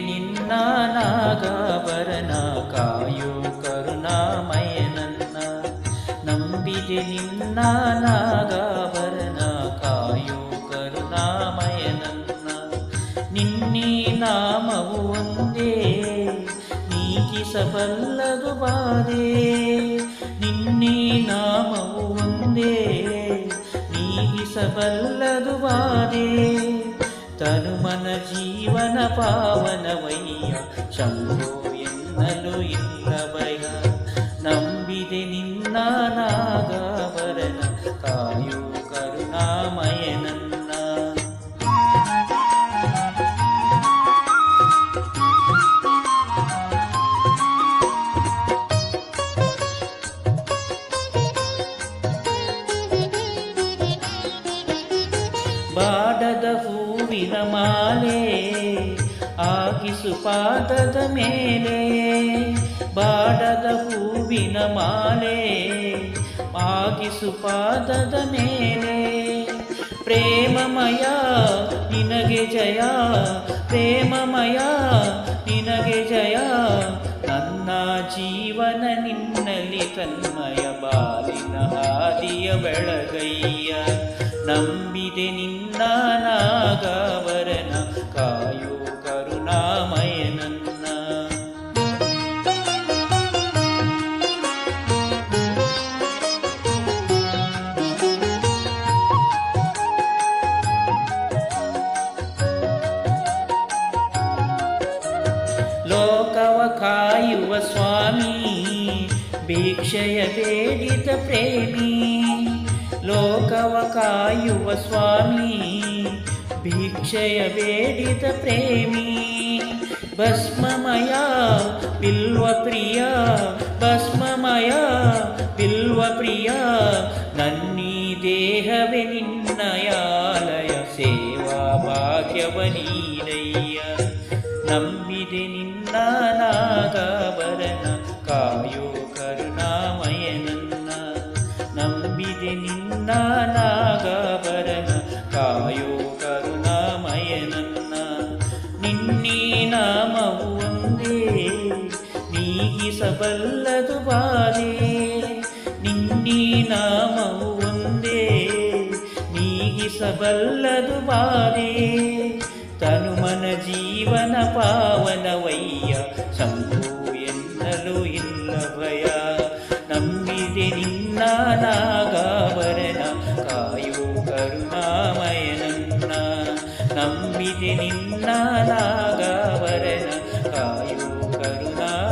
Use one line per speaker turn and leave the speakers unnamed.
ನಿನ್ನ ನಾಗಾಭರಣ ಕಾಯೋ ಕರುಣಾಮಯನನ್ನ. ನಂಬಿದೆ ನಿನ್ನ ನಾಗಾಭರಣ ಕಾಯೋ ಕರುಣಾಮಯನನ್ನ. ನಿನ್ನೆ ನಾಮವು ಒಂದೇ ನೀಗಿಸಬಲ್ಲದು ಬಾಧೆ. ನಿನ್ನೆ ನಾಮವು ಒಂದೇ ನೀಗಿಸಬಲ್ಲದು ಬಾಧೆ. ತನುಮನ ಜೀವನ ಪಾವನವಯ್ಯ ಶಂಭೋ ಎನ್ನಲು ಇಲ್ಲ ಭಯ. ನಂಬಿದೆ ನಿನ್ನ ನಾಗಾಭರಣ ಕಾಯೋ ಕರುಣಾಮಯನನ್ನ. ಬಾಡದ ಹೂವಿನ ಮಾಲೆ ಆಗಿಸು ಪಾದದ ಮೇಲೆ. ಬಾಡದ ಹೂವಿನ ಮಾಲೆ ಆಗಿಸು ಪಾದದ ಮೇಲೆ. ಪ್ರೇಮಮಯ ನಿನಗೆ ಜಯ, ಪ್ರೇಮಮಯ ನಿನಗೆ ಜಯ. ನನ್ನ ಜೀವನ ನಿನ್ನಲ್ಲಿ ತನ್ಮಯ, ಬಾಲಿನ ಹಾದಿಯ ಬೆಳಗಯ್ಯ. ನಂಬಿದೆ ನಿನ್ನ ನಾಗಾಭರಣ ಕಾಯೋ ಕರುಣಾಮಯನನ್ನ. ಲೋಕವ ಕಾಯುವ ಸ್ವಾಮಿ ಭಿಕ್ಷೆಯ ಬೇಡಿದ ಪ್ರೇಮಿ. ಲೋಕವ ಕಾಯುವ ಸ್ವಾಮಿ ಭಿಕ್ಷೆಯ ಬೇಡಿದ ಪ್ರೇಮಿ. ಭಸ್ಮಮಯ ಬಿಲ್ವ ಪ್ರಿಯ, ಭಸ್ಮಮಯ ಬಿಲ್ವ ಪ್ರಿಯ. ನನ್ನೀ ದೇಹವೇ ನಿನ್ನಯಾಲಯ, ಸೇವಾ ಭಾಗ್ಯವ ನೀಡಯ್ಯ. ನಂಬಿದೆ ನಿನ್ನ ನಾಗಾಭರಣ ಕಾಯೋ ಕರುಣಾಮಯನನ್ನ. ನಂಬಿದೆ ನಿನ್ನ ನಾಗಾಭರಣ ಕಾಯೋ ಕರುಣಾಮಯನನ್ನ. ನಿನ್ನೆ ನಾಮವು ಒಂದೇ ನೀಗಿಸಬಲ್ಲದು ಬಾಧೆ. ನಿನ್ನೆ ನಾಮವು ಒಂದೇ ನೀಗಿಸಬಲ್ಲದು ಬಾಧೆ. ತನುಮನ ಜೀವನ ಪಾವನವಯ್ಯ ಶಂಭೋ ಎನ್ನಲು ಇಲ್ಲ ಭಯ. ನಂಬಿದೆ ನಿನ್ನ ನಾಗಾಭರಣ ಕಾಯೋ ಕರುಣಾಮಯನನ್ನ. ನಂಬಿದೆ ನಿನ್ನ ನಾಗಾಭರಣ ಕಾಯೋ ಕರುಣಾ